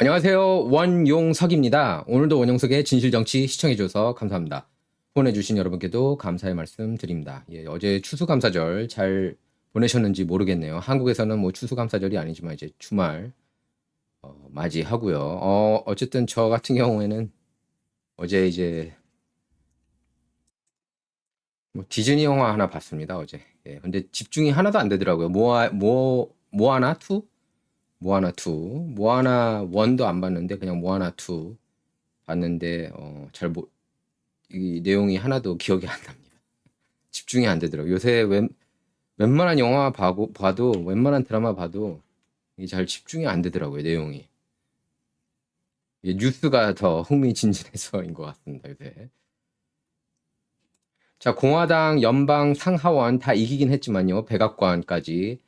안녕하세요. 원용석입니다. 오늘도 원용석의 진실정치 시청해주셔서 감사합니다. 후원해주신 여러분께도 감사의 말씀 드립니다. 예, 어제 추수감사절 잘 보내셨는지 모르겠네요. 한국에서는 뭐 추수감사절이 아니지만 이제 주말 맞이하고요. 어쨌든 저 같은 경우에는 어제 이제 뭐 디즈니 영화 하나 봤습니다. 어제. 예, 근데 집중이 하나도 안 되더라고요. 모아나 2? 모아나 2. 모아나 1도 안 봤는데 그냥 모아나 2 봤는데 이 내용이 하나도 기억이 안 납니다. 집중이 안 되더라고요. 요새 웬만한 영화 봐도 웬만한 드라마 봐도 이게 잘 집중이 안 되더라고요. 내용이. 이게 뉴스가 더 흥미진진해서인 것 같습니다. 요새. 자, 공화당, 연방, 상하원 다 이기긴 했지만요. 백악관까지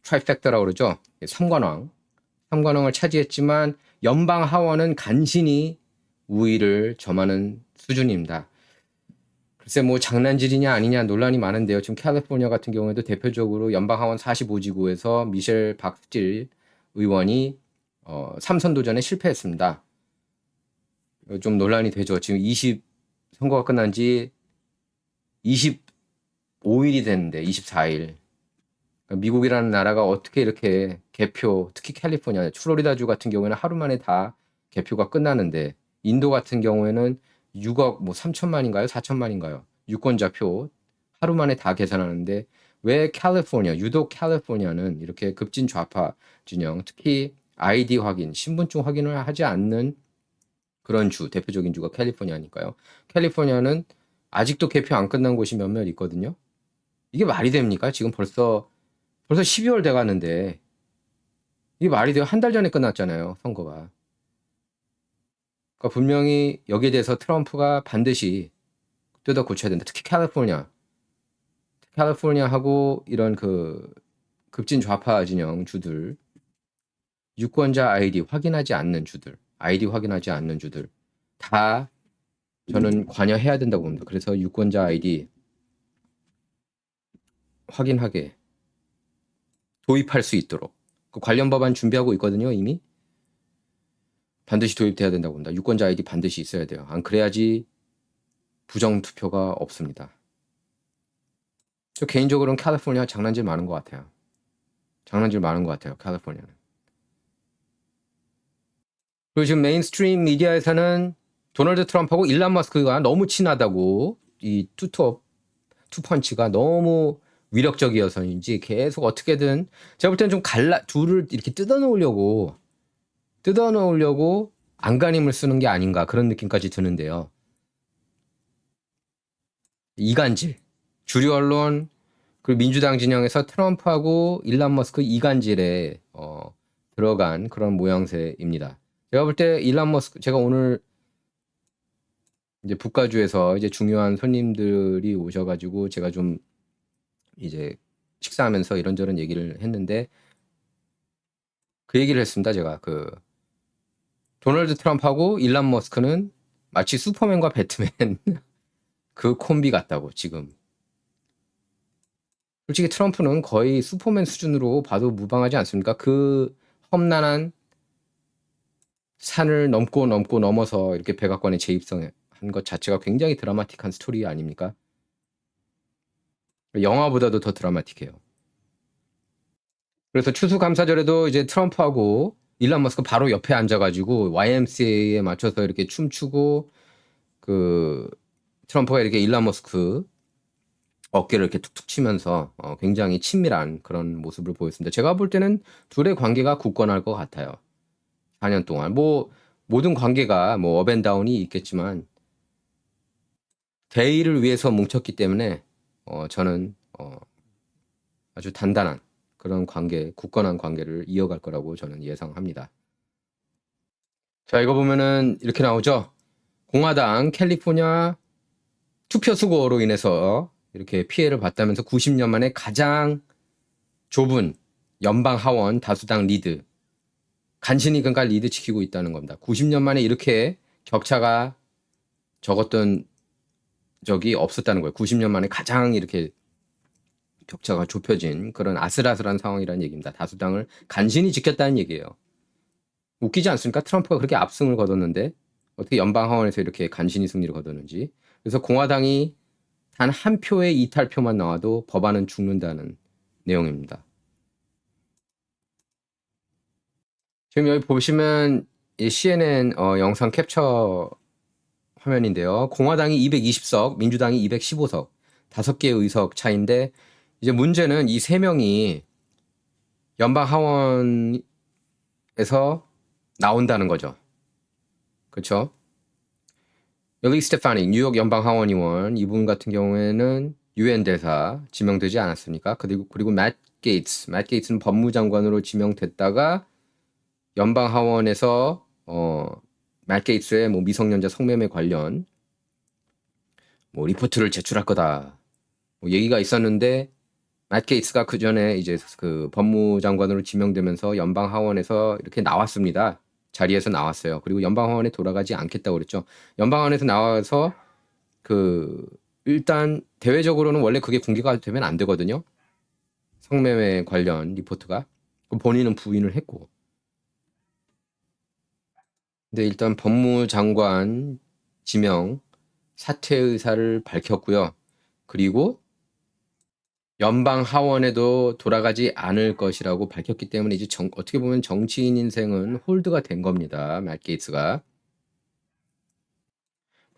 트라이팩터라고 그러죠. 3관왕을 차지했지만 연방 하원은 간신히 우위를 점하는 수준입니다. 글쎄 뭐 장난질이냐 아니냐 논란이 많은데요. 지금 캘리포니아 같은 경우에도 대표적으로 연방 하원 45지구에서 미셸 박스틸 의원이 3선 도전에 실패했습니다. 좀 논란이 되죠. 지금 선거가 끝난 지 25일이 됐는데 24일. 미국이라는 나라가 어떻게 이렇게 개표, 특히 캘리포니아, 플로리다주 같은 경우에는 하루 만에 다 개표가 끝나는데 인도 같은 경우에는 6억 뭐 3천만인가요? 4천만인가요? 유권자표 하루 만에 다 계산하는데 왜 유독 캘리포니아는 이렇게 급진 좌파 진영, 특히 아이디 확인, 신분증 확인을 하지 않는 그런 대표적인 주가 캘리포니아니까요. 캘리포니아는 아직도 개표 안 끝난 곳이 몇몇 있거든요. 이게 말이 됩니까? 지금 벌써 12월 돼 가는데 이게 말이 돼요? 한 달 전에 끝났잖아요, 선거가. 그러니까 분명히 여기에 대해서 트럼프가 반드시 뜯어 고쳐야 된다. 특히 캘리포니아하고 이런 그 급진 좌파 진영 주들, 유권자 아이디 확인하지 않는 주들 다 저는 관여해야 된다고 봅니다. 그래서 유권자 아이디 확인하게 도입할 수 있도록 그 관련 법안 준비하고 있거든요, 이미. 반드시 도입돼야 된다고 봅니다. 유권자 아이디 반드시 있어야 돼요. 안 그래야지 부정 투표가 없습니다. 저 개인적으로는 캘리포니아 장난질 많은 것 같아요. 캘리포니아는. 그리고 지금 메인스트림 미디어에서는 도널드 트럼프하고 일론 머스크가 너무 친하다고 이 투펀치가 너무 위력적이어서인지 계속 어떻게든 제가 볼 때는 좀 둘을 이렇게 뜯어놓으려고 안간힘을 쓰는 게 아닌가 그런 느낌까지 드는데요. 이간질, 주류 언론 그리고 민주당 진영에서 트럼프하고 일론 머스크 이간질에 들어간 그런 모양새입니다. 제가 볼 때 일론 머스크 제가 오늘 이제 북가주에서 이제 중요한 손님들이 오셔가지고 제가 좀 이제 식사하면서 이런저런 얘기를 했는데 그 얘기를 했습니다. 제가 도널드 트럼프하고 일론 머스크는 마치 슈퍼맨과 배트맨 그 콤비 같다고 지금. 솔직히 트럼프는 거의 슈퍼맨 수준으로 봐도 무방하지 않습니까? 그 험난한 산을 넘어서 이렇게 백악관에 재입성한 것 자체가 굉장히 드라마틱한 스토리 아닙니까? 영화보다도 더 드라마틱해요. 그래서 추수감사절에도 이제 트럼프하고 일론 머스크 바로 옆에 앉아가지고 YMCA에 맞춰서 이렇게 춤추고 트럼프가 이렇게 일론 머스크 어깨를 이렇게 툭툭 치면서 굉장히 친밀한 그런 모습을 보였습니다. 제가 볼 때는 둘의 관계가 굳건할 것 같아요. 4년 동안 뭐 모든 관계가 뭐 업앤다운이 있겠지만 대의를 위해서 뭉쳤기 때문에 저는 아주 단단한 그런 굳건한 관계를 이어갈 거라고 저는 예상합니다. 자, 이거 보면은 이렇게 나오죠. 공화당 캘리포니아 투표 수고로 인해서 이렇게 피해를 봤다면서 90년 만에 가장 좁은 연방 하원 다수당 리드. 간신히 그러니까 리드 지키고 있다는 겁니다. 90년 만에 이렇게 격차가 적었던 적이 없었다는 거예요. 90년 만에 가장 이렇게 격차가 좁혀진 그런 아슬아슬한 상황이라는 얘기입니다. 다수당을 간신히 지켰다는 얘기예요. 웃기지 않습니까? 트럼프가 그렇게 압승을 거뒀는데 어떻게 연방 하원에서 이렇게 간신히 승리를 거뒀는지. 그래서 공화당이 단 한 표의 이탈표만 나와도 법안은 죽는다는 내용입니다. 지금 여기 보시면 이 CNN 영상 캡처 화면인데요. 공화당이 220석, 민주당이 215석, 5개의 의석 차인데 이제 문제는 이 세 명이 연방 하원에서 나온다는 거죠. 그렇죠? 엘리 스테파닉 뉴욕 연방 하원 의원 이분 같은 경우에는 유엔 대사 지명되지 않았습니까? 그리고 맷 게이츠는 법무장관으로 지명됐다가 연방 하원에서 맷 게이츠의 뭐 미성년자 성매매 관련 뭐 리포트를 제출할 거다 뭐 얘기가 있었는데 맷 게이츠가 그 전에 이제 그 법무장관으로 지명되면서 연방 하원에서 이렇게 나왔습니다. 자리에서 나왔어요. 그리고 연방 하원에 돌아가지 않겠다고 그랬죠. 연방 하원에서 나와서 그 일단 대외적으로는 원래 그게 공개가 되면 안 되거든요. 성매매 관련 리포트가. 본인은 부인을 했고. 근데 일단 법무장관 지명 사퇴 의사를 밝혔고요. 그리고 연방 하원에도 돌아가지 않을 것이라고 밝혔기 때문에 이제 어떻게 보면 정치인 인생은 홀드가 된 겁니다. 맷 게이츠가.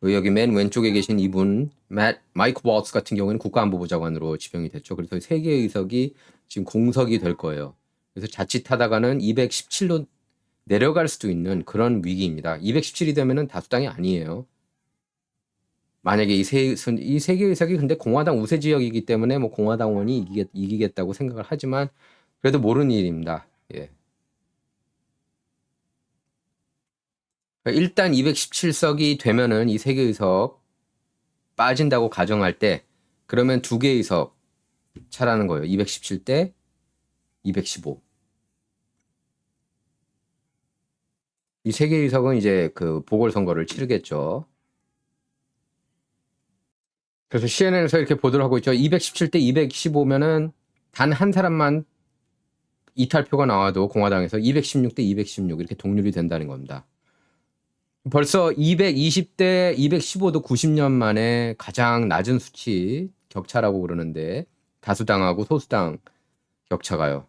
여기 맨 왼쪽에 계신 이분 마이크 월츠 같은 경우에는 국가안보부 장관으로 지명이 됐죠. 그래서 3개의 의석이 지금 공석이 될 거예요. 그래서 자칫하다가는 217로 내려갈 수도 있는 그런 위기입니다. 217이 되면은 다수당이 아니에요. 만약에 이 세 개의 의석이 근데 공화당 우세 지역이기 때문에 뭐 공화당원이 이기겠다고 생각을 하지만 그래도 모르는 일입니다. 예. 일단 217석이 되면은 이 3개 의석 빠진다고 가정할 때 그러면 2개 의석 차라는 거예요. 217대 215. 이 3개 의석은 이제 그 보궐선거를 치르겠죠. 그래서 CNN에서 이렇게 보도를 하고 있죠. 217대 215면은 단 한 사람만 이탈표가 나와도 공화당에서 216대 216 이렇게 동률이 된다는 겁니다. 벌써 220대 215도 90년 만에 가장 낮은 수치 격차라고 그러는데 다수당하고 소수당 격차가요.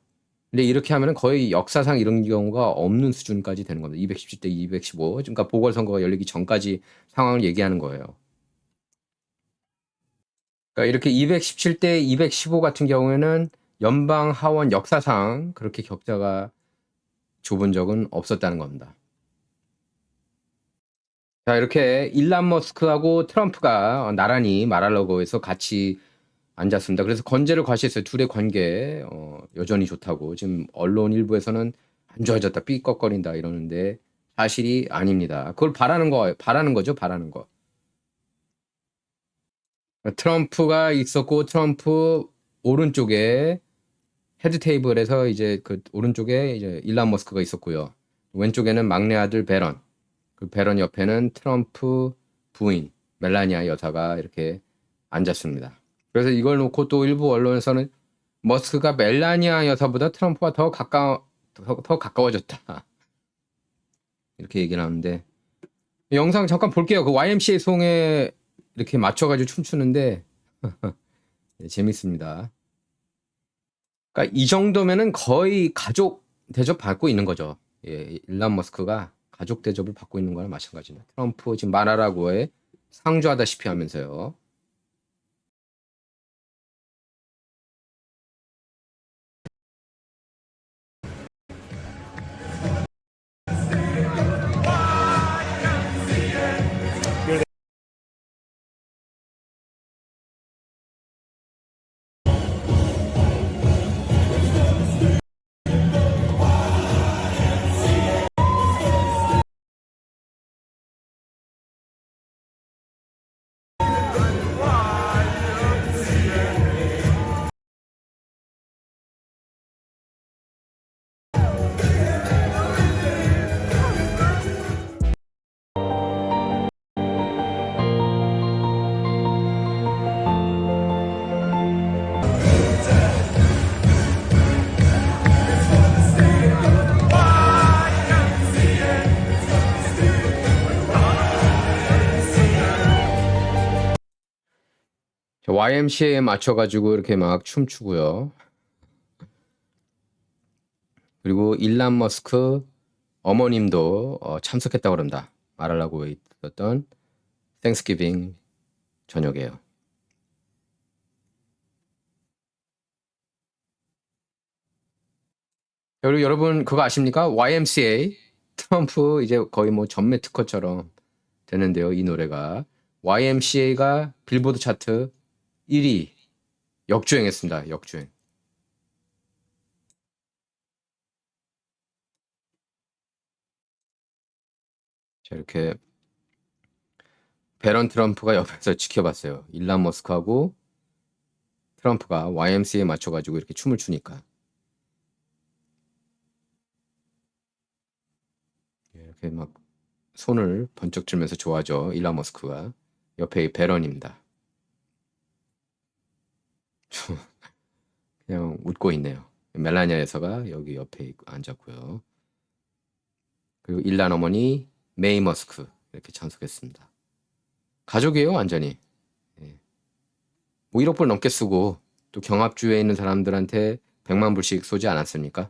근데 이렇게 하면 거의 역사상 이런 경우가 없는 수준까지 되는 겁니다. 217대 215. 그러니까 보궐선거가 열리기 전까지 상황을 얘기하는 거예요. 그러니까 이렇게 217대 215 같은 경우에는 연방 하원 역사상 그렇게 격차가 좁은 적은 없었다는 겁니다. 자, 이렇게 일란 머스크하고 트럼프가 나란히 마랄라고에서 같이 앉았습니다. 그래서 건재를 과시했어요. 둘의 관계 여전히 좋다고. 지금 언론 일부에서는 안 좋아졌다, 삐걱거린다 이러는데 사실이 아닙니다. 그걸 바라는 거죠, 바라는 거. 트럼프가 있었고 트럼프 오른쪽에 헤드 테이블에서 이제 그 오른쪽에 이제 일란 머스크가 있었고요. 왼쪽에는 막내 아들 베런. 그 베런 옆에는 트럼프 부인 멜라니아 여사가 이렇게 앉았습니다. 그래서 이걸 놓고 또 일부 언론에서는 머스크가 멜라니아 여사보다 트럼프와 더 가까워졌다. 이렇게 얘기를 하는데 영상 잠깐 볼게요. 그 YMCA 송에 이렇게 맞춰가지고 춤추는데 네, 재밌습니다. 그러니까 이 정도면은 거의 가족 대접 받고 있는 거죠. 예, 일란 머스크가 가족 대접을 받고 있는 거랑 마찬가지입니다. 트럼프 지금 마라라고에 상주하다시피 하면서요. YMCA에 맞춰가지고 이렇게 막 춤추고요. 그리고 일란 머스크 어머님도 참석했다고 그럽니다. 말하려고 있었던 땡스기빙 저녁에요. 그리고 여러분 그거 아십니까? YMCA 트럼프 이제 거의 뭐 전매 특허처럼 되는데요. 이 노래가 YMCA가 빌보드 차트 1위 역주행했습니다. 역주행. 자, 이렇게 베런 트럼프가 옆에서 지켜봤어요. 일란 머스크하고 트럼프가 YMCA에 맞춰가지고 이렇게 춤을 추니까 이렇게 막 손을 번쩍 들면서 좋아하죠. 일란 머스크가. 옆에 베런입니다. 그냥 웃고 있네요. 멜라니아 여사가 여기 옆에 앉았고요. 그리고 일란 어머니 메이 머스크 이렇게 참석했습니다. 가족이에요, 완전히. 예. 뭐 1억 불 넘게 쓰고 또 경합주에 있는 사람들한테 100만 불씩 쏘지 않았습니까?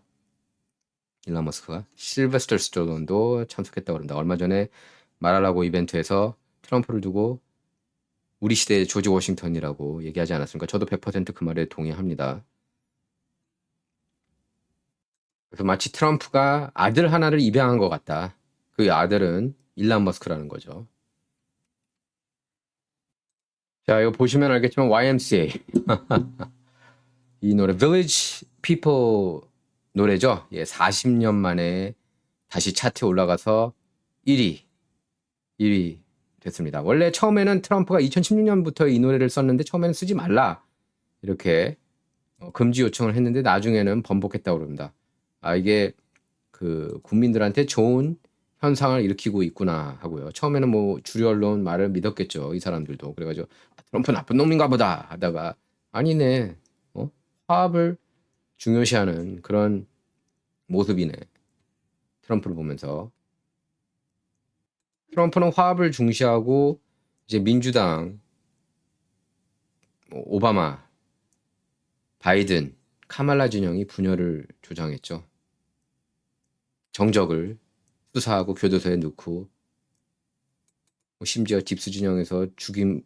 일란 머스크가. 실베스터 스탈론도 참석했다고 그럽니다. 얼마 전에 말하라고 이벤트에서 트럼프를 두고 우리 시대의 조지 워싱턴이라고 얘기하지 않았습니까? 저도 100%그 말에 동의합니다. 그래서 마치 트럼프가 아들 하나를 입양한 것 같다. 그 아들은 일란 머스크라는 거죠. 자, 이거 보시면 알겠지만 YMCA 이 노래 Village People 노래죠. 예, 40년 만에 다시 차트에 올라가서 1위 됐습니다. 원래 처음에는 트럼프가 2016년부터 이 노래를 썼는데 처음에는 쓰지 말라 이렇게 금지 요청을 했는데 나중에는 번복했다고 그럽니다. 아, 이게 그 국민들한테 좋은 현상을 일으키고 있구나 하고요. 처음에는 뭐 주류 언론 말을 믿었겠죠. 이 사람들도. 그래가지고 트럼프 나쁜 놈인가 보다 하다가 아니네. 화합을 중요시하는 그런 모습이네. 트럼프를 보면서. 트럼프는 화합을 중시하고 이제 민주당, 오바마, 바이든, 카말라 진영이 분열을 조장했죠. 정적을 수사하고 교도소에 넣고 심지어 딥스 진영에서 죽임,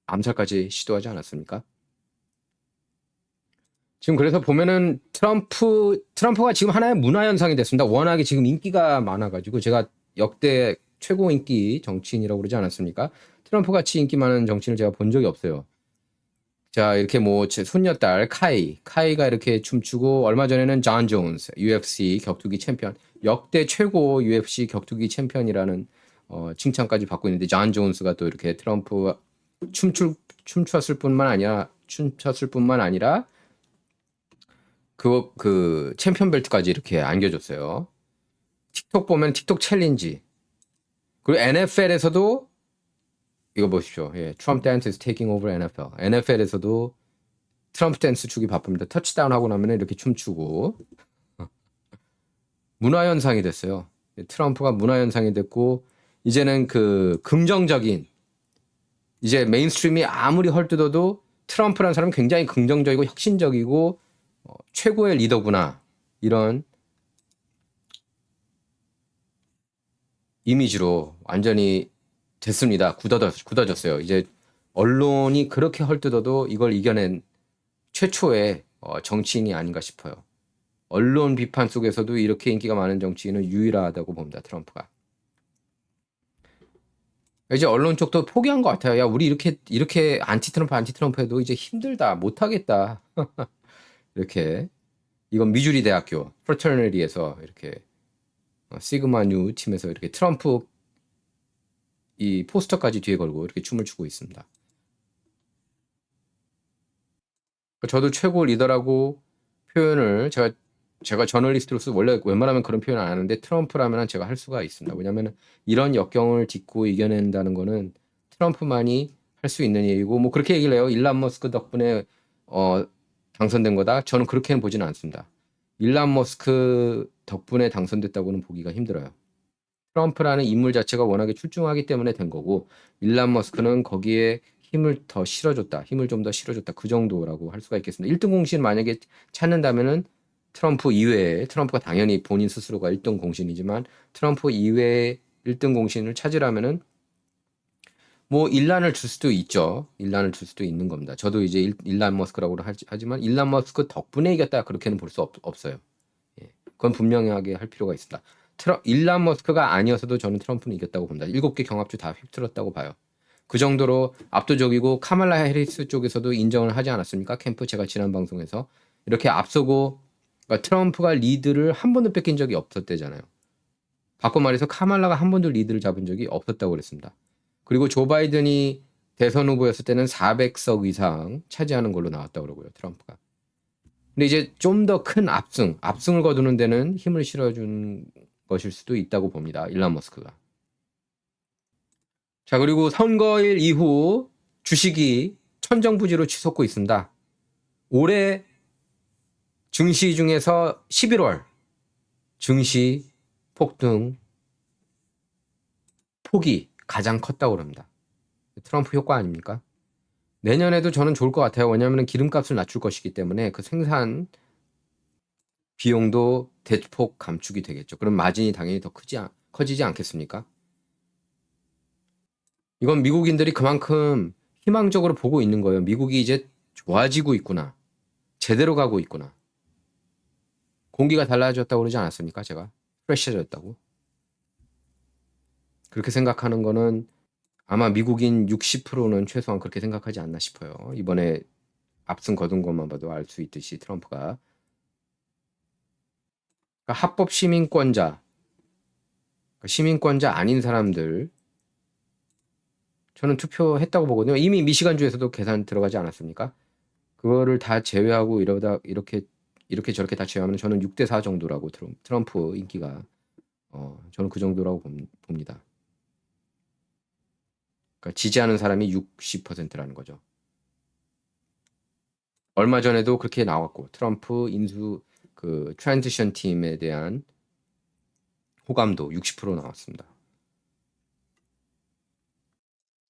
암살까지 시도하지 않았습니까? 지금 그래서 보면은 트럼프가 지금 하나의 문화 현상이 됐습니다. 워낙에 지금 인기가 많아가지고 제가 역대 최고 인기 정치인이라고 그러지 않았습니까? 트럼프 같이 인기 많은 정치인을 제가 본 적이 없어요. 자, 이렇게 뭐 제 손녀딸 카이가 이렇게 춤추고 얼마 전에는 존 존스 UFC 격투기 챔피언 역대 최고 UFC 격투기 챔피언이라는 칭찬까지 받고 있는데 존 존스가 또 이렇게 트럼프 춤췄을 뿐만 아니라 그 챔피언 벨트까지 이렇게 안겨줬어요. 틱톡 보면 틱톡 챌린지. 그리고 NFL에서도 이거 보십시오. 예, 트럼프 댄스 is taking over NFL. NFL에서도 트럼프 댄스 추기 바쁩니다. 터치다운 하고 나면 이렇게 춤추고 문화 현상이 됐어요. 트럼프가 문화 현상이 됐고 이제는 그 긍정적인 이제 메인스트림이 아무리 헐뜯어도 트럼프라는 사람은 굉장히 긍정적이고 혁신적이고 최고의 리더구나 이런 이미지로 완전히 됐습니다. 굳어졌어요. 이제 언론이 그렇게 헐뜯어도 이걸 이겨낸 최초의 정치인이 아닌가 싶어요. 언론 비판 속에서도 이렇게 인기가 많은 정치인은 유일하다고 봅니다. 트럼프가. 이제 언론 쪽도 포기한 것 같아요. 야, 우리 이렇게 안티 트럼프 해도 이제 힘들다, 못하겠다. 이렇게 이건 미주리 대학교 프래터니티에서 이렇게 시그마 뉴 팀에서 이렇게 트럼프 이 포스터까지 뒤에 걸고 이렇게 춤을 추고 있습니다. 저도 최고 리더라고 표현을 제가 저널리스트로서 원래 웬만하면 그런 표현 안 하는데 트럼프라면 제가 할 수가 있습니다. 왜냐하면 이런 역경을 딛고 이겨낸다는 거는 트럼프만이 할 수 있는 일이고 뭐 그렇게 얘기를 해요. 일란 머스크 덕분에 당선된 거다. 저는 그렇게는 보지는 않습니다. 일란 머스크 덕분에 당선됐다고는 보기가 힘들어요. 트럼프라는 인물 자체가 워낙에 출중하기 때문에 된 거고 일란 머스크는 거기에 힘을 더 실어줬다. 힘을 좀 더 실어줬다. 그 정도라고 할 수가 있겠습니다. 1등 공신 만약에 찾는다면은 트럼프 이외에 트럼프가 당연히 본인 스스로가 1등 공신이지만 트럼프 이외에 1등 공신을 찾으려면은 뭐 일란을 줄 수도 있죠. 일란을 줄 수도 있는 겁니다. 저도 이제 일란 머스크라고 하지만 일란 머스크 덕분에 이겼다 그렇게는 볼 수 없어요. 예. 그건 분명하게 할 필요가 있습니다. 일란 머스크가 아니어서도 저는 트럼프는 이겼다고 봅니다. 7개 경합주 다 휩쓸었다고 봐요. 그 정도로 압도적이고 카말라 해리스 쪽에서도 인정을 하지 않았습니까? 캠프 제가 지난 방송에서 이렇게 앞서고 그러니까 트럼프가 리드를 한 번도 뺏긴 적이 없었대잖아요. 바꿔 말해서 카말라가 한 번도 리드를 잡은 적이 없었다고 그랬습니다. 그리고 조 바이든이 대선 후보였을 때는 400석 이상 차지하는 걸로 나왔다고 그러고요. 트럼프가. 근데 이제 좀 더 큰 압승을 거두는 데는 힘을 실어준 것일 수도 있다고 봅니다. 일란 머스크가. 자, 그리고 선거일 이후 주식이 천정부지로 치솟고 있습니다. 올해 증시 중에서 11월 증시 폭등 폭이 가장 컸다고 합니다. 트럼프 효과 아닙니까? 내년에도 저는 좋을 것 같아요. 왜냐하면 기름값을 낮출 것이기 때문에 그 생산 비용도 대폭 감축이 되겠죠. 그럼 마진이 당연히 더 커지지 않겠습니까? 이건 미국인들이 그만큼 희망적으로 보고 있는 거예요. 미국이 이제 좋아지고 있구나. 제대로 가고 있구나. 공기가 달라졌다고 그러지 않았습니까? 제가 프레시해졌다고. 그렇게 생각하는 거는 아마 미국인 60%는 최소한 그렇게 생각하지 않나 싶어요. 이번에 압승 거둔 것만 봐도 알 수 있듯이 트럼프가. 그러니까 합법 시민권자, 시민권자 아닌 사람들 저는 투표했다고 보거든요. 이미 미시간주에서도 계산 들어가지 않았습니까? 그거를 다 제외하고 이렇게 저렇게 다 제외하면 저는 6대4 정도라고 트럼프 인기가 저는 그 정도라고 봅니다. 그러니까 지지하는 사람이 60%라는 거죠. 얼마 전에도 그렇게 나왔고 트럼프 인수 그 트랜지션 팀에 대한 호감도 60% 나왔습니다.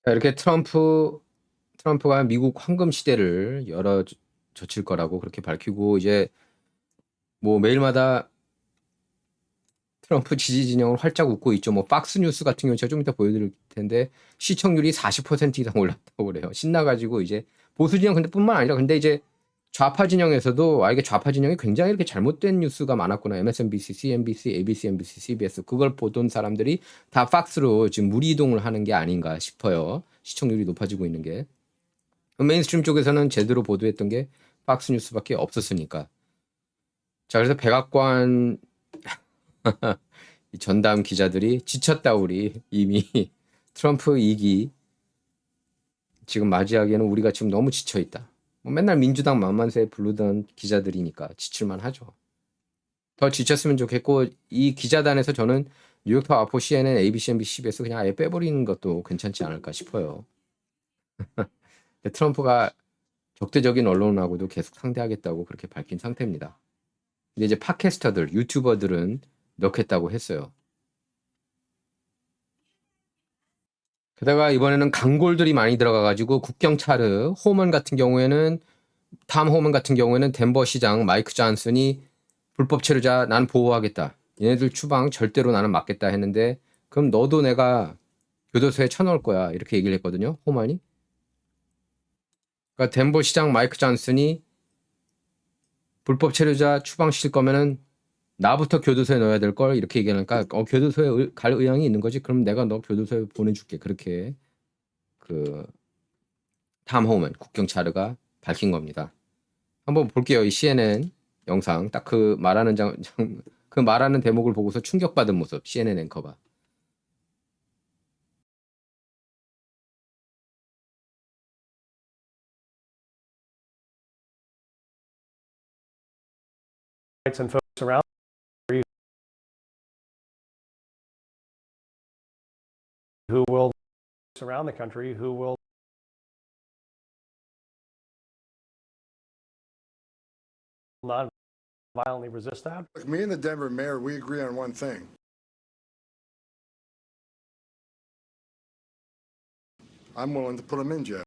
자, 이렇게 트럼프가 미국 황금 시대를 열어젖힐 거라고 그렇게 밝히고 이제 뭐 매일마다 트럼프 지지 진영을 활짝 웃고 있죠. 뭐 박스 뉴스 같은 경우 제가 좀 이따 보여드릴 텐데 시청률이 40% 이상 올랐다고 그래요. 신나가지고 이제 보수 진영 근데 뿐만 아니라 근데 이제 좌파 진영에서도 이게 좌파 진영이 굉장히 이렇게 잘못된 뉴스가 많았구나. MSNBC, CNBC, ABC, NBC, CBS 그걸 보던 사람들이 다 팍스로 지금 무리 이동을 하는 게 아닌가 싶어요. 시청률이 높아지고 있는 게. 메인스트림 쪽에서는 제대로 보도했던 게 팍스 뉴스밖에 없었으니까. 자, 그래서 백악관 이 전담 기자들이 지쳤다 우리 이미 트럼프 2기 지금 맞이하기에는 우리가 지금 너무 지쳐 있다. 뭐 맨날 민주당 만만세 부르던 기자들이니까 지칠만 하죠. 더 지쳤으면 좋겠고 이 기자단에서 저는 뉴욕타워아포 CNN, ABC, NBC, CBS 그냥 아예 빼버리는 것도 괜찮지 않을까 싶어요. 트럼프가 적대적인 언론하고도 계속 상대하겠다고 그렇게 밝힌 상태입니다. 근데 이제 팟캐스터들, 유튜버들은 넣겠다고 했어요. 게다가 이번에는 강골들이 많이 들어가가지고 국경차르 호먼 같은 경우에는 탐 호먼 같은 경우에는 덴버 시장 마이크 존슨이 불법 체류자 난 보호하겠다. 얘네들 추방 절대로 나는 막겠다 했는데 그럼 너도 내가 교도소에 쳐넣을 거야 이렇게 얘기를 했거든요. 호먼이. 그러니까 덴버 시장 마이크 존슨이 불법 체류자 추방시킬 거면은 나부터 교도소에 넣어야 될 걸 이렇게 얘기하니까 교도소에 갈 의향이 있는 거지. 그럼 내가 너 교도소에 보내줄게. 그렇게 탐 호먼 국경차르가 밝힌 겁니다. 한번 볼게요. 이 CNN 영상 딱 그 말하는 그 말하는 대목을 보고서 충격받은 모습 CNN 앵커가. And folks around who will surround the country who will not violently resist that. Look, me and the Denver mayor, we agree on one thing. I'm willing to put them in jail.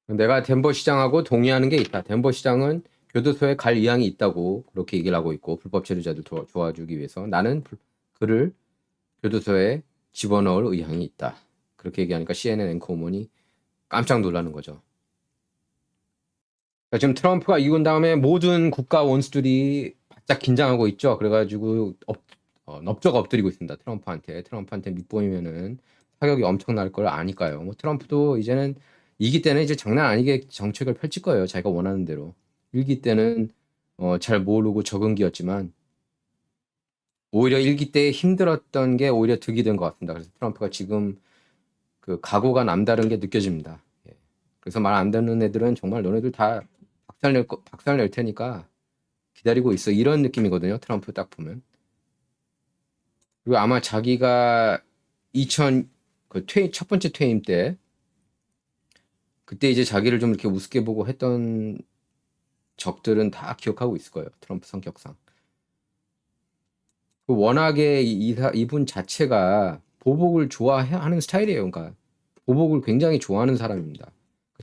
내가 덴버 시장하고 동의하는 게 있다. 덴버 시장은 교도소에 갈 의향이 있다고 그렇게 얘기를 하고 있고 불법 체류자들 도와주기 위해서 나는 그를 교도소에 집어넣을 의향이 있다. 그렇게 얘기하니까 CNN 앵커우먼이 깜짝 놀라는 거죠. 그러니까 지금 트럼프가 이군 다음에 모든 국가 원수들이 바짝 긴장하고 있죠. 그래가지고 넙적 엎드리고 있습니다. 트럼프한테 밑보이면은 타격이 엄청날 걸 아니까요. 뭐 트럼프도 이제는 2기 때는 이제 장난 아니게 정책을 펼칠 거예요. 자기가 원하는 대로. 1기 때는 잘 모르고 적응기였지만 오히려 1기 때 힘들었던 게 오히려 득이 된 것 같습니다. 그래서 트럼프가 지금 그 각오가 남다른 게 느껴집니다. 예. 그래서 말 안 듣는 애들은 정말 너네들 다 박살 낼 테니까 기다리고 있어. 이런 느낌이거든요. 트럼프 딱 보면. 그리고 아마 자기가 2000 첫 번째 퇴임 때 그때 이제 자기를 좀 이렇게 우습게 보고 했던 적들은 다 기억하고 있을 거예요. 트럼프 성격상. 워낙에 이분 자체가 보복을 좋아하는 스타일이에요. 그러니까 보복을 굉장히 좋아하는 사람입니다.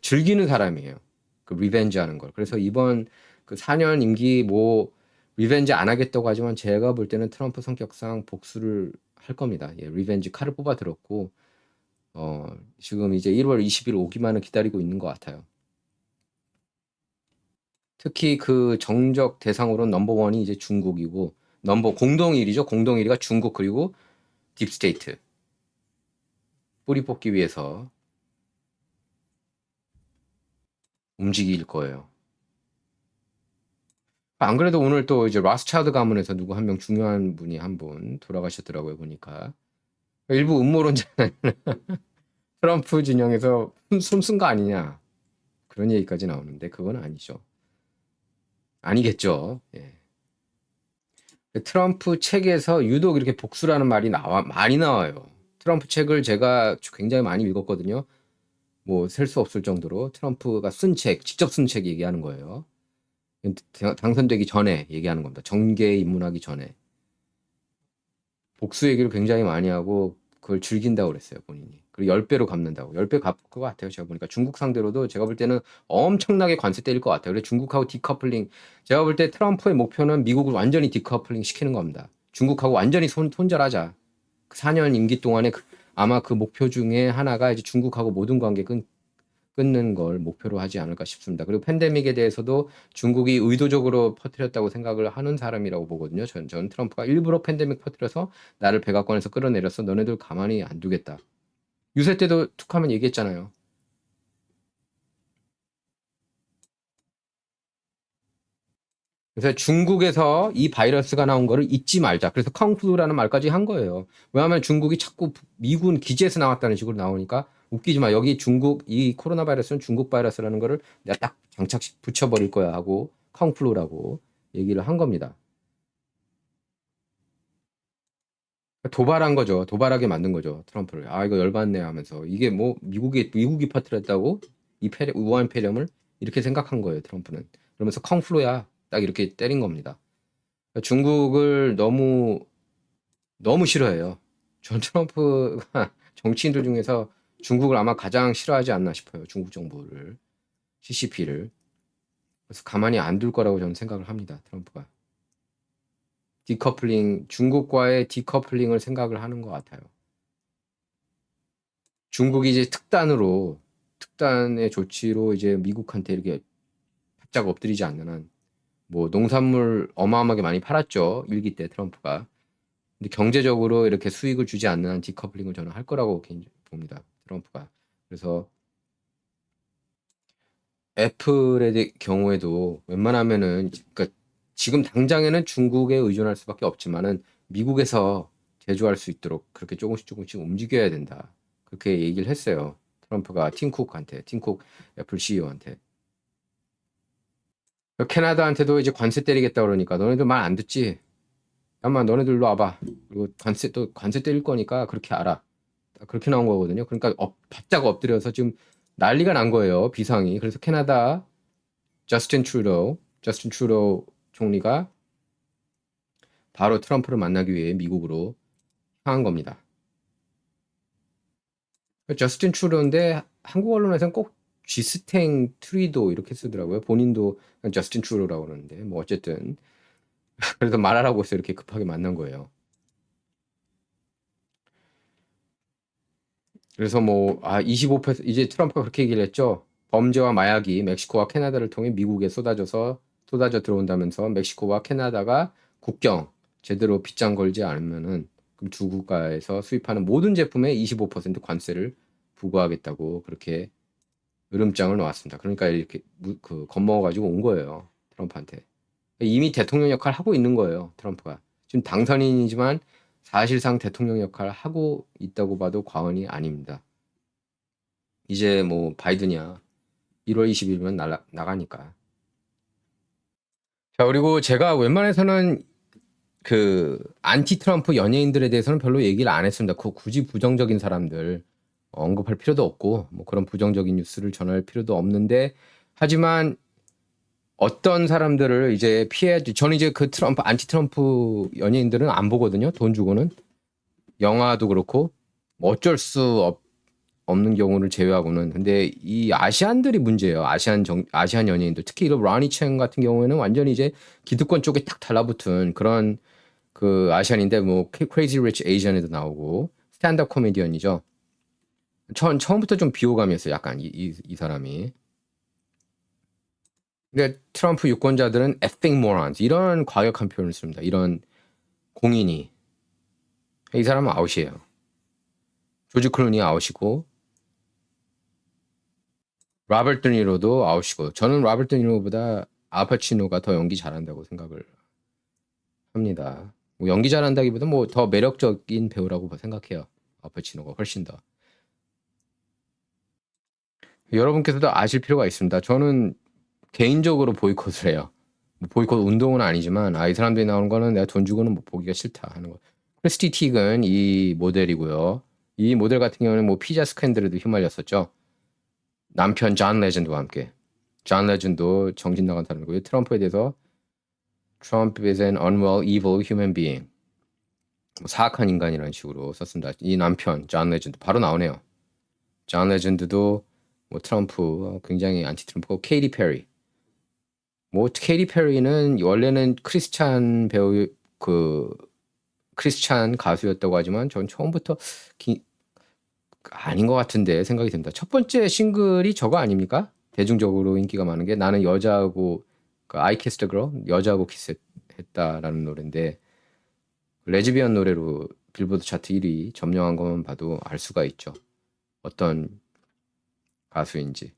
즐기는 사람이에요. 그 리벤지 하는 걸. 그래서 이번 그 4년 임기 뭐 리벤지 안 하겠다고 하지만 제가 볼 때는 트럼프 성격상 복수를 할 겁니다. 예, 리벤지 칼을 뽑아 들었고 지금 이제 1월 20일 오기만을 기다리고 있는 것 같아요. 특히 그 정적 대상으로 넘버원이 이제 중국이고 공동 1위죠. 공동 1위가 중국 그리고 딥스테이트. 뿌리 뽑기 위해서 움직일 거예요. 안 그래도 오늘 또 이제 라스차드 가문에서 누구 한 명 중요한 분이 한 분 돌아가셨더라고요, 보니까. 일부 음모론자는 트럼프 진영에서 숨쓴 거 아니냐. 그런 얘기까지 나오는데 그건 아니죠. 아니겠죠. 예. 트럼프 책에서 유독 이렇게 복수라는 말이 많이 나와요. 트럼프 책을 제가 굉장히 많이 읽었거든요. 뭐 셀 수 없을 정도로 트럼프가 직접 쓴 책 얘기하는 거예요. 당선되기 전에 얘기하는 겁니다. 정계에 입문하기 전에. 복수 얘기를 굉장히 많이 하고 그걸 즐긴다고 그랬어요, 본인이. 그리고 10배로 갚는다고. 10배 갚을 것 같아요, 제가 보니까. 중국 상대로도 제가 볼 때는 엄청나게 관세 때릴 것 같아요. 그래서 중국하고 디커플링. 제가 볼 때 트럼프의 목표는 미국을 완전히 디커플링 시키는 겁니다. 중국하고 완전히 손절하자. 4년 임기 동안에 아마 그 목표 중에 하나가 이제 중국하고 모든 관계 끊는 걸 목표로 하지 않을까 싶습니다. 그리고 팬데믹에 대해서도 중국이 의도적으로 퍼뜨렸다고 생각을 하는 사람이라고 보거든요. 전 트럼프가 일부러 팬데믹 퍼뜨려서 나를 백악관에서 끌어내려서 너네들 가만히 안 두겠다. 유세 때도 툭하면 얘기했잖아요. 그래서 중국에서 이 바이러스가 나온 거를 잊지 말자. 그래서 컹플루라는 말까지 한 거예요. 왜냐하면 중국이 자꾸 미군 기지에서 나왔다는 식으로 나오니까 웃기지 마. 여기 이 코로나 바이러스는 중국 바이러스라는 거를 내가 딱 장착 붙여버릴 거야 하고 컹플루라고 얘기를 한 겁니다. 도발한 거죠. 도발하게 만든 거죠. 트럼프를. 아 이거 열받네 하면서 이게 뭐 미국이 퍼뜨렸다고 우한 폐렴을 이렇게 생각한 거예요. 트럼프는. 그러면서 컹플루야 딱 이렇게 때린 겁니다. 중국을 너무 싫어해요. 전 트럼프가 정치인들 중에서 중국을 아마 가장 싫어하지 않나 싶어요. 중국 정부를, CCP를. 그래서 가만히 안 둘 거라고 저는 생각을 합니다. 트럼프가. 중국과의 디커플링을 생각을 하는 것 같아요. 중국이 이제 특단의 조치로 이제 미국한테 이렇게 바짝 엎드리지 않는 한, 뭐 농산물 어마어마하게 많이 팔았죠. 1기 때 트럼프가. 근데 경제적으로 이렇게 수익을 주지 않는 한 디커플링을 저는 할 거라고 개인적으로 봅니다. 트럼프가. 그래서 애플의 경우에도 웬만하면은 그러니까 지금 당장에는 중국에 의존할 수밖에 없지만은 미국에서 제조할 수 있도록 그렇게 조금씩 움직여야 된다. 그렇게 얘기를 했어요. 트럼프가 팀쿡 애플 CEO한테. 캐나다한테도 이제 관세 때리겠다 그러니까 너네들 말 안 듣지? 야마 너네들로 와봐. 그리고 관세 때릴 거니까 그렇게 알아. 그렇게 나온 거거든요. 그러니까 바짝 엎드려서 지금 난리가 난 거예요. 비상이. 그래서 캐나다 저스틴 트루도 총리가 바로 트럼프를 만나기 위해 미국으로 향한 겁니다. 저스틴 트루도인데 한국 언론에서는 꼭 쥐스탱 트리도 이렇게 쓰더라고요. 본인도 그냥 저스틴 트루도라고 그러는데 뭐 어쨌든 그래서 말하라고 해서 이렇게 급하게 만난 거예요. 그래서 뭐 25% 이제 트럼프가 그렇게 얘기를 했죠. 범죄와 마약이 멕시코와 캐나다를 통해 미국에 쏟아져 들어온다면서 멕시코와 캐나다가 국경 제대로 빗장 걸지 않으면은 그럼 두 국가에서 수입하는 모든 제품에 25% 관세를 부과하겠다고 그렇게 으름장을 놓았습니다. 그러니까 이렇게 겁먹어 가지고 온 거예요. 트럼프한테. 이미 대통령 역할 하고 있는 거예요. 트럼프가. 지금 당선인이지만 사실상 대통령 역할을 하고 있다고 봐도 과언이 아닙니다. 이제 뭐 바이든이야 1월 20일이면 나가니까. 자, 그리고 제가 웬만해서는 그 안티 트럼프 연예인들에 대해서는 별로 얘기를 안 했습니다. 그 굳이 부정적인 사람들 언급할 필요도 없고 뭐 그런 부정적인 뉴스를 전할 필요도 없는데 하지만 어떤 사람들을 이제 피해야지. 저는 이제 그 안티 트럼프 연예인들은 안 보거든요. 돈 주고는. 영화도 그렇고 뭐 어쩔 수 없는 경우를 제외하고는. 근데 이 아시안들이 문제예요. 아시안 연예인들. 특히 이런 라니 챈 같은 경우에는 완전히 이제 기득권 쪽에 딱 달라붙은 그런 그 아시안인데 뭐 크레이지 리치 에이전에도 나오고 스탠드업 코미디언이죠. 처음부터 좀 비호감이었어요. 약간 이 사람이. 근데 트럼프 유권자들은 effing morons 이런 과격한 표현을 씁니다. 이런 공인이. 이 사람은 아웃이에요. 조지 클루니 아웃이고 로버트 드니로도 아웃이고 저는 로버트 드니로보다 알파치노가 더 연기 잘한다고 생각을 합니다. 뭐 연기 잘한다기보다 뭐 더 매력적인 배우라고 생각해요. 알파치노가 훨씬 더. 여러분께서도 아실 필요가 있습니다. 저는 개인적으로 보이콧을 해요. 뭐 보이콧 운동은 아니지만 이 사람들이 나오는 거는 내가 돈 주고는 못 보기가 싫다 하는 거. 크리스티 틱은 이 모델이고요. 이 모델 같은 경우는 뭐 피자 스캔들에도 휘말렸었죠. 남편 존 레전드와 함께. 존 레전드 정신 나간 사람이고요. 트럼프에 대해서 Trump is an unwell, evil human being. 뭐 사악한 인간이라는 식으로 썼습니다. 이 남편 존 레전드 바로 나오네요. 존 레전드도 뭐 트럼프 굉장히 안티 트럼프고 케이티 페리. 뭐 케이티 페리는 원래는 크리스찬 배우 크리스찬 가수였다고 하지만 전 처음부터 아닌 것 같은데 생각이 듭니다. 첫 번째 싱글이 저거 아닙니까? 대중적으로 인기가 많은 게 나는 여자하고 I Kissed a Girl 여자하고 키스했다라는 노래인데 레즈비언 노래로 빌보드 차트 1위 점령한 것만 봐도 알 수가 있죠. 어떤 가수인지.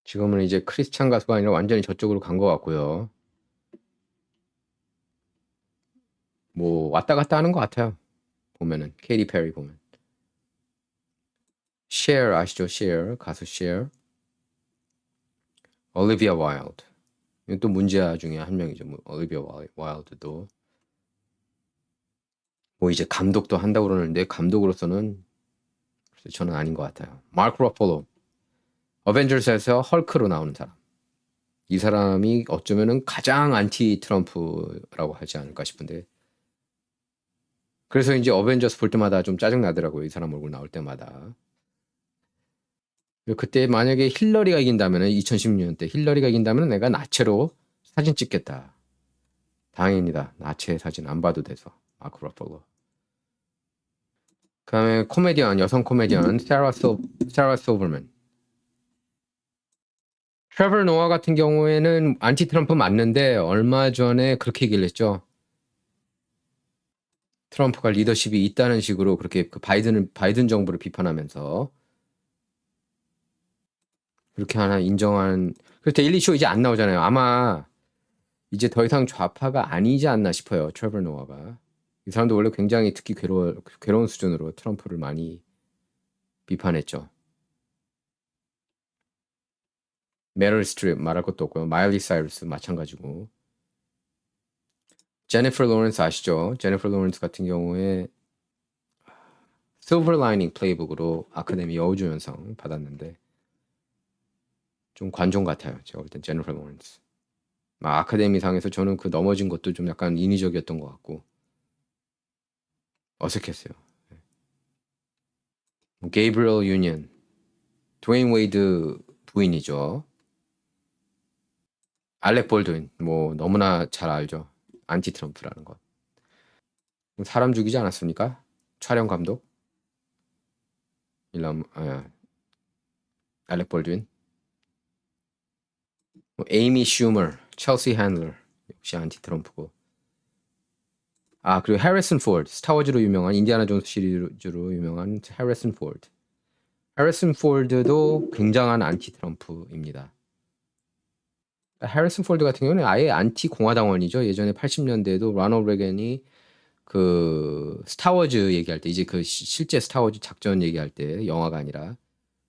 지금은 이제 크리스찬 가수가 아니라 완전히 저쪽으로 간 것 같고요. 뭐 왔다 갔다 하는 것 같아요. 보면은 케이티 페리 보면. 셰어 아시죠? 셰어 가수 셰어. 올리비아 와일드. 이건 또 문제아 중에 한 명이죠. 뭐 올리비아 와일드도 뭐 이제 감독도 한다고 그러는데 감독으로서는 저는 아닌 것 같아요. 마크 러폴로 어벤져스에서 헐크로 나오는 사람. 이 사람이 어쩌면은 가장 안티 트럼프라고 하지 않을까 싶은데 그래서 이제 어벤져스 볼 때마다 좀 짜증 나더라고요. 이 사람 얼굴 나올 때마다. 그때 만약에 힐러리가 이긴다면은 2016년 때 힐러리가 이긴다면 내가 나체로 사진 찍겠다. 다행입니다. 나체 사진 안 봐도 돼서. 마크 러폴로. 그다음에 코미디언 여성 코미디언 세라 소버맨. 트레버 노아 같은 경우에는 안티 트럼프 맞는데 얼마 전에 그렇게 얘기를 했죠. 트럼프가 리더십이 있다는 식으로 그렇게 그 바이든 정부를 비판하면서 그렇게 하나 인정한. 그래서 데일리 쇼 이제 안 나오잖아요. 아마 이제 더 이상 좌파가 아니지 않나 싶어요. 트레버 노아가. 이 사람도 원래 굉장히 듣기 괴로운 수준으로 트럼프를 많이 비판했죠. 메럴 스트립 말할 것도 없고요. 마일리 사이러스 마찬가지고. 제니퍼 로렌스 아시죠? 제니퍼 로렌스 같은 경우에 실버 라이닝 플레이북으로 아카데미 여우주연상 받았는데 좀 관종 같아요. 제가 볼 땐 제니퍼 로렌스. 아카데미상에서 저는 그 넘어진 것도 좀 약간 인위적이었던 것 같고 어색했어요. 게이브리얼 유니언 드웨인 웨이드 부인이죠. 알렉 볼드윈 뭐 너무나 잘 알죠. 안티 트럼프라는 것. 사람 죽이지 않았습니까? 촬영 감독 알렉 볼드윈. 뭐 에이미 슈머, 첼시 핸들러 역시 안티 트럼프고. 아 그리고 해리슨 포드 스타워즈로 유명한 인디아나 존스 시리즈로 유명한 해리슨 포드. 해리슨 포드도 굉장한 안티 트럼프입니다. 해리슨 포드 같은 경우는 아예 안티 공화당원이죠. 예전에 80년대에도 로널드 레건이 그 스타워즈 얘기할 때 이제 그 실제 스타워즈 작전 얘기할 때 영화가 아니라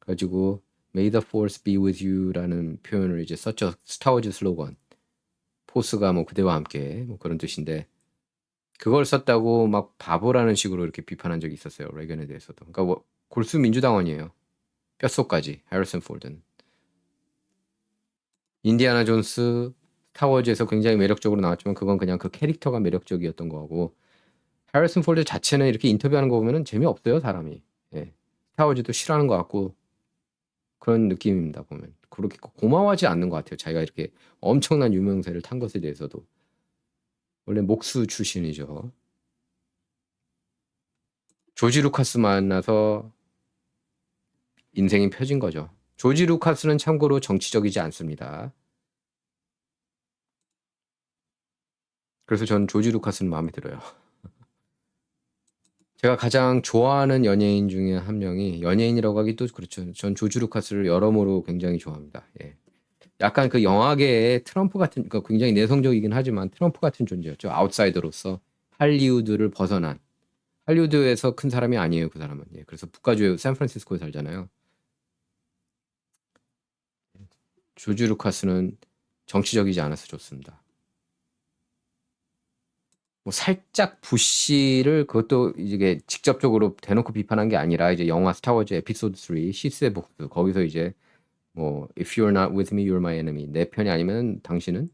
가지고 May the Force be with you라는 표현을 이제 썼죠. 스타워즈 슬로건 포스가 뭐 그대와 함께 뭐 그런 뜻인데 그걸 썼다고 막 바보라는 식으로 이렇게 비판한 적이 있었어요. 레건에 대해서도. 그러니까 뭐 골수 민주당원이에요. 뼛속까지 해리슨 포드는. 인디아나 존스 스타워즈에서 굉장히 매력적으로 나왔지만 그건 그냥 그 캐릭터가 매력적이었던 거고 해리슨 포드 자체는 이렇게 인터뷰하는 거 보면은 재미없어요 사람이. 예. 스타워즈도 싫어하는 것 같고 그런 느낌입니다 보면. 그렇게 고마워하지 않는 것 같아요. 자기가 이렇게 엄청난 유명세를 탄 것에 대해서도. 원래 목수 출신이죠. 조지 루카스 만나서 인생이 펴진 거죠. 조지 루카스는 참고로 정치적이지 않습니다. 그래서 전 조지 루카스는 마음에 들어요. 제가 가장 좋아하는 연예인 중에 한 명이 연예인이라고 하기도 그렇죠. 전 조지 루카스를 여러모로 굉장히 좋아합니다. 예. 약간 그 영화계의 트럼프 같은 그러니까 굉장히 내성적이긴 하지만 트럼프 같은 존재였죠. 아웃사이더로서 할리우드를 벗어난 할리우드에서 큰 사람이 아니에요. 그 사람은. 예. 그래서 북가주에 샌프란시스코에 살잖아요. 조지 루카스는 정치적이지 않아서 좋습니다. 뭐 살짝 부시를 그것도 이게 직접적으로 대놓고 비판한 게 아니라 이제 영화 스타워즈 에피소드 3 시스의 복수 거기서 이제 뭐 If you're not with me, you're my enemy. 내 편이 아니면 당신은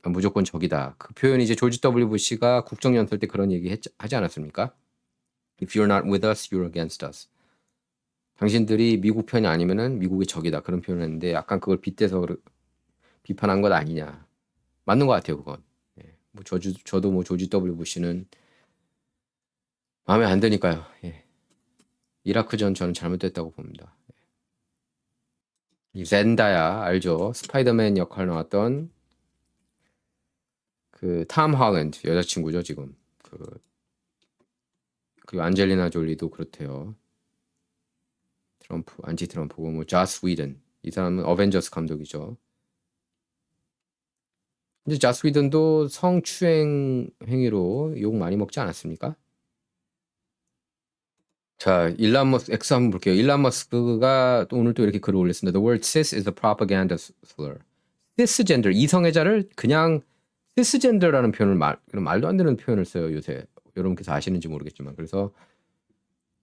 무조건 적이다. 그 표현이 이제 조지 W 부시가 국정연설 때 그런 얘기 하지 않았습니까? If you're not with us, you're against us. 당신들이 미국 편이 아니면은 미국의 적이다. 그런 표현을 했는데 약간 그걸 빗대서 비판한 것 아니냐. 맞는 것 같아요, 그건. 예. 뭐 저도 뭐 조지 W 부시는 마음에 안 드니까요. 예. 이라크전 저는 잘못됐다고 봅니다. 이 젠다야 알죠? 스파이더맨 역할 나왔던 그 탐 할랜드 여자친구죠 지금. 그리고 안젤리나 졸리도 그렇대요. 트럼프 안티 트럼프고 뭐 자스 휘든 이 사람은 어벤져스 감독이죠. 근데 자스 휘든도 성추행 행위로 욕 많이 먹지 않았습니까? 자, 일란 머스크 X 한번 볼게요. 일란 머스크가 또 오늘 또 이렇게 글을 올렸습니다. The word cis is a propaganda slur. cisgender 이성애자를 그냥 cisgender라는 표현을 말도 안 되는 표현을 써요 요새. 여러분께서 아시는지 모르겠지만 그래서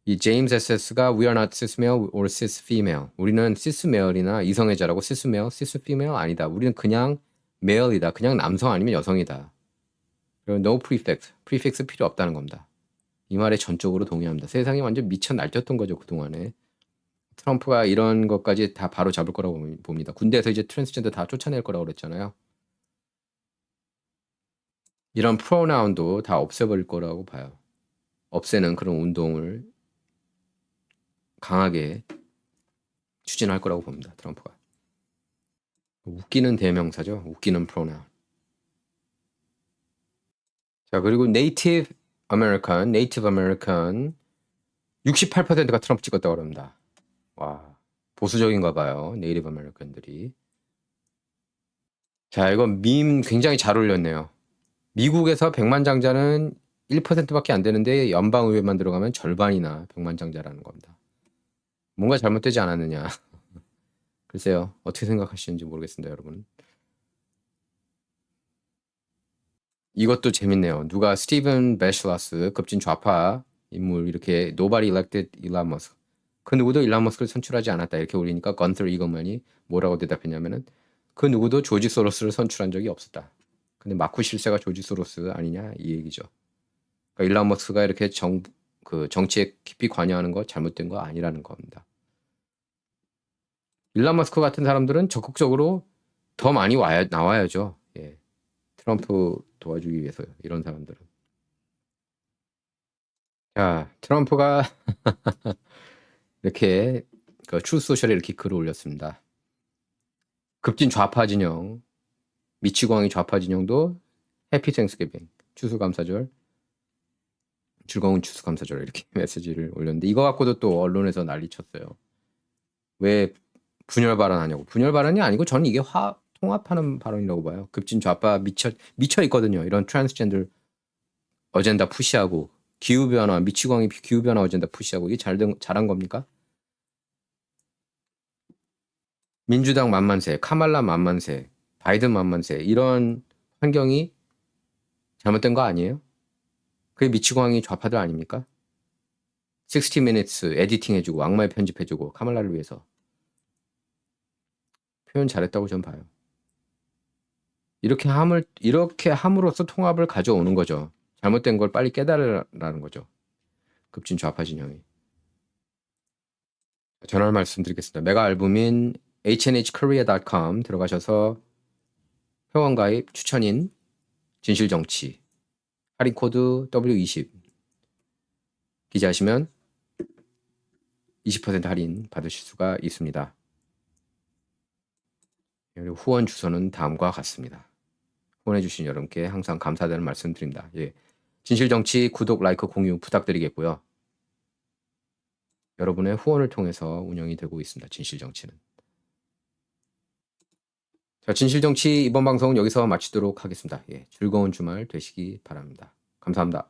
이 제임스 SS가 we are not cis male or cis female. 우리는 cis male이나 이성애자라고 cis male, cis female 아니다. 우리는 그냥 male이다. 그냥 남성 아니면 여성이다. 그리고 no prefix 필요 없다는 겁니다. 이 말에 전적으로 동의합니다. 세상이 완전 미쳐 날뛰었던 거죠 그동안에. 트럼프가 이런 것까지 다 바로 잡을 거라고 봅니다. 군대에서 이제 트랜스젠더 다 쫓아낼 거라고 그랬잖아요. 이런 프로나운도 다 없애버릴 거라고 봐요. 없애는 그런 운동을 강하게 추진할 거라고 봅니다. 트럼프가. 웃기는 대명사죠. 웃기는 프로나운. 자 그리고 네이티브 아메리칸 68%가 트럼프 찍었다고 합니다. 와 보수적인가 봐요. 네이티브 아메리칸들이. 자 이건 밈 굉장히 잘 올렸네요. 미국에서 백만장자는 1%밖에 안 되는데 연방의회만 들어가면 절반이나 백만장자라는 겁니다. 뭔가 잘못되지 않았느냐. 글쎄요. 어떻게 생각하시는지 모르겠습니다. 여러분. 이것도 재밌네요. 누가 스티븐 베실라스 급진 좌파 인물 이렇게 Nobody elected 일론 머스크. 그 누구도 일론 머스크를 선출하지 않았다. 이렇게 올리니까 건터 이거만이 뭐라고 대답했냐면은 그 누구도 조지 소로스를 선출한 적이 없었다. 근데 마쿠 실세가 조지 소로스 아니냐 이 얘기죠. 그러니까 일론 머스크가 이렇게 정치에 깊이 관여하는 거 잘못된 거 아니라는 겁니다. 일론 머스크 같은 사람들은 적극적으로 더 많이 나와야죠. 예. 트럼프 도와주기 위해서 이런 사람들은. 자, 트럼프가 이렇게 그 트루스 소셜에 이렇게 글을 올렸습니다. 급진 좌파 진영, 미치광이 좌파 진영도 해피 땡스기빙, 추수감사절, 즐거운 추수감사절 이렇게 메시지를 올렸는데 이거 갖고도 또 언론에서 난리쳤어요. 왜 분열 발언하냐고. 분열 발언이 아니고 저는 이게 통합하는 발언이라고 봐요. 급진 좌파 미쳐 있거든요. 이런 트랜스젠더 어젠다 푸시하고 기후변화, 미치광이 기후변화 어젠다 푸시하고 이게 잘한 겁니까? 민주당 만만세, 카말라 만만세, 바이든 만만세 이런 환경이 잘못된 거 아니에요? 그게 미치광이 좌파들 아닙니까? 60 Minutes 에디팅 해주고 악마의 편집해주고 카말라를 위해서 표현 잘했다고 전 봐요. 이렇게 함으로써 통합을 가져오는 거죠. 잘못된 걸 빨리 깨달으라는 거죠. 급진 좌파 진영이. 전화 말씀드리겠습니다. 메가 앨범인 hnhkorea.com 들어가셔서 회원 가입 추천인 진실정치 할인 코드 W20 기재하시면 20% 할인 받으실 수가 있습니다. 그리고 후원 주소는 다음과 같습니다. 후원해주신 여러분께 항상 감사하다는 말씀 드립니다. 예. 진실정치 구독, 라이크, 공유 부탁드리겠고요. 여러분의 후원을 통해서 운영이 되고 있습니다. 진실정치는. 자, 진실정치 이번 방송은 여기서 마치도록 하겠습니다. 예, 즐거운 주말 되시기 바랍니다. 감사합니다.